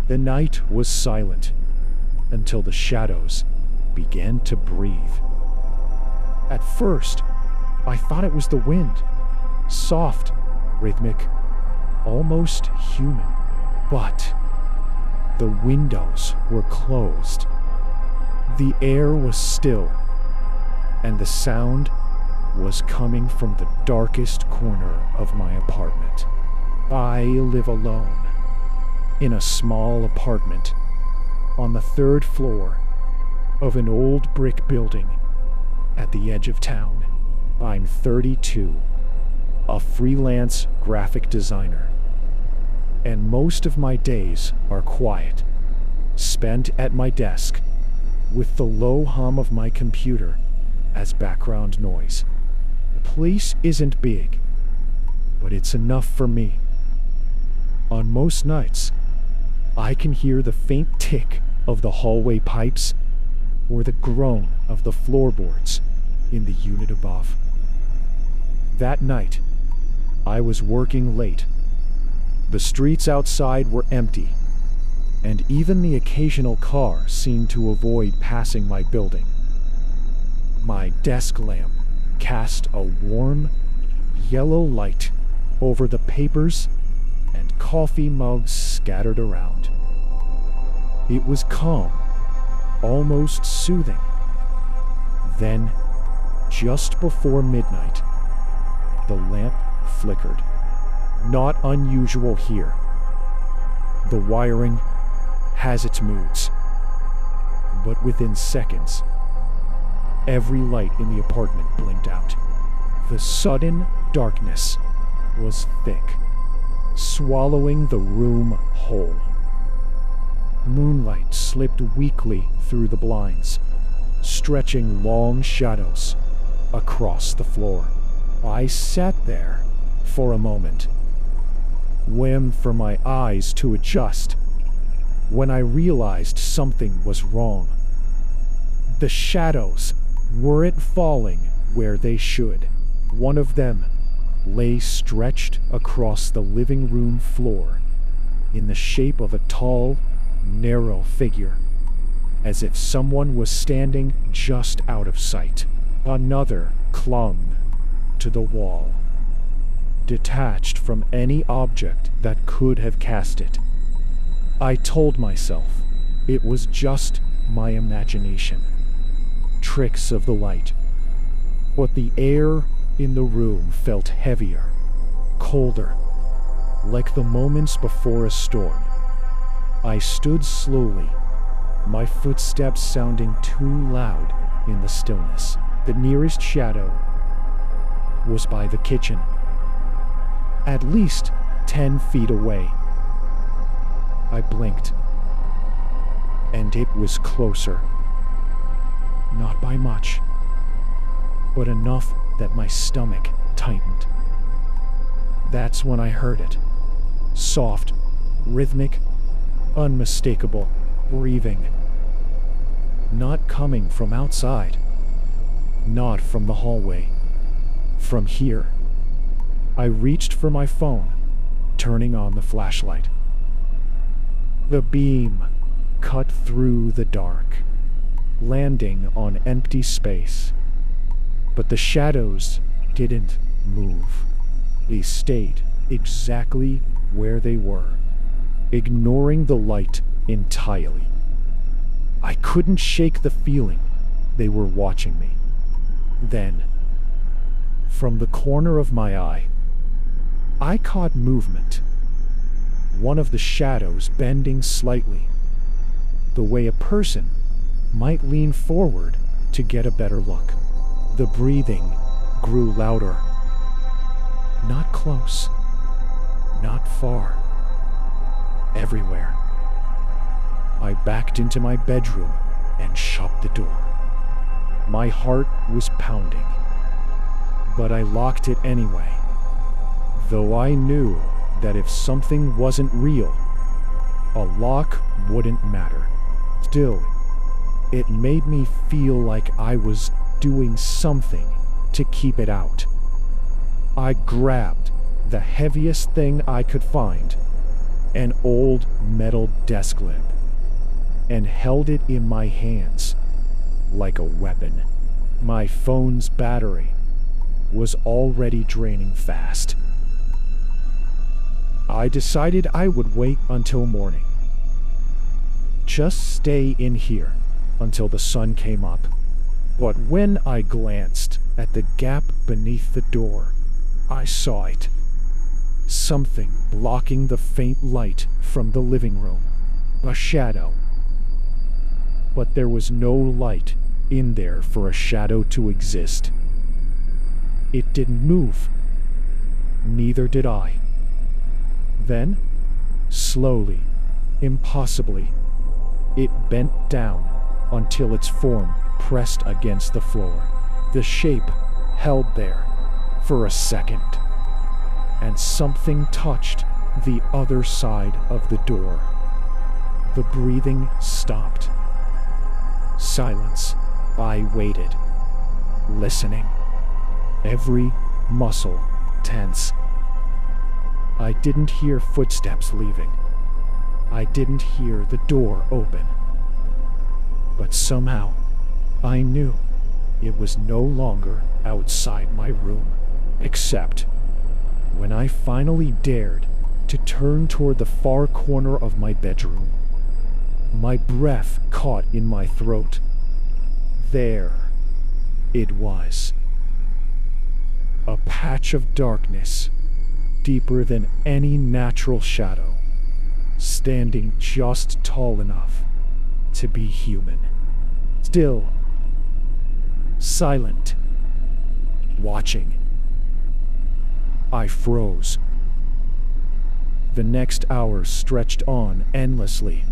The night was silent until the shadows began to breathe. At first, I thought it was the wind. Soft, rhythmic, almost human. But the windows were closed. The air was still, and the sound was coming from the darkest corner of my apartment. I live alone in a small apartment on the 3rd floor of an old brick building at the edge of town. I'm 32, a freelance graphic designer, and most of my days are quiet, spent at my desk with the low hum of my computer as background noise. The place isn't big, but it's enough for me. On most nights, I can hear the faint tick of the hallway pipes or the groan of the floorboards in the unit above. That night, I was working late. The streets outside were empty, and even the occasional car seemed to avoid passing my building. My desk lamp cast a warm, yellow light over the papers and coffee mugs scattered around. It was calm, almost soothing. Then, just before midnight, the lamp flickered. Not unusual here. The wiring has its moods. But within seconds, every light in the apartment blinked out. The sudden darkness was thick, swallowing the room whole. Moonlight slipped weakly through the blinds, stretching long shadows across the floor. I sat there for a moment, waiting for my eyes to adjust, when I realized something was wrong. The shadows weren't falling where they should. One of them lay stretched across the living room floor in the shape of a tall, narrow figure, as if someone was standing just out of sight. Another clung to the wall, detached from any object that could have cast it. I told myself it was just my imagination, tricks of the light. But the air in the room felt heavier, colder, like the moments before a storm. I stood slowly, my footsteps sounding too loud in the stillness. The nearest shadow was by the kitchen, at least 10 feet away. I blinked, and it was closer. Not by much, but enough that my stomach tightened. That's when I heard it. Soft, rhythmic, unmistakable breathing. Not coming from outside. Not from the hallway. From here. I reached for my phone, turning on the flashlight. The beam cut through the dark, landing on empty space. But the shadows didn't move. They stayed exactly where they were, ignoring the light entirely. I couldn't shake the feeling they were watching me. Then, from the corner of my eye, I caught movement. One of the shadows bending slightly, the way a person might lean forward to get a better look. The breathing grew louder. Not close, not far, everywhere. I backed into my bedroom and shut the door. My heart was pounding, but I locked it anyway, though I knew that if something wasn't real, a lock wouldn't matter. Still, it made me feel like I was doing something to keep it out. I grabbed the heaviest thing I could find an old metal desk lamp, and held it in my hands like a weapon. My phone's battery was already draining fast. I decided I would wait until morning. Just stay in here until the sun came up. But when I glanced at the gap beneath the door, I saw it. Something blocking the faint light from the living room. A shadow. But there was no light in there for a shadow to exist. It didn't move. Neither did I. Then, slowly, impossibly, it bent down until its form pressed against the floor. The shape held there for a second, and something touched the other side of the door. The breathing stopped. Silence. I waited, listening, every muscle tense. I didn't hear footsteps leaving. I didn't hear the door open. But somehow, I knew it was no longer outside my room. Except when I finally dared to turn toward the far corner of my bedroom. My breath caught in my throat. There it was. A patch of darkness, deeper than any natural shadow, standing just tall enough to be human. Still, silent, watching. I froze. The next hours stretched on endlessly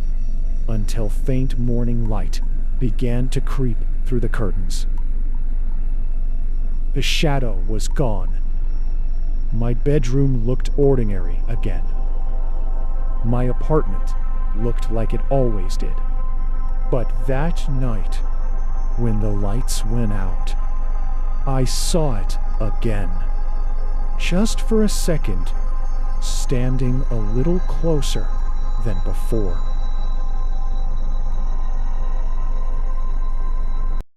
until faint morning light began to creep through the curtains. The shadow was gone. My bedroom looked ordinary again. My apartment looked like it always did. But that night, when the lights went out, I saw it again. Just for a second, standing a little closer than before.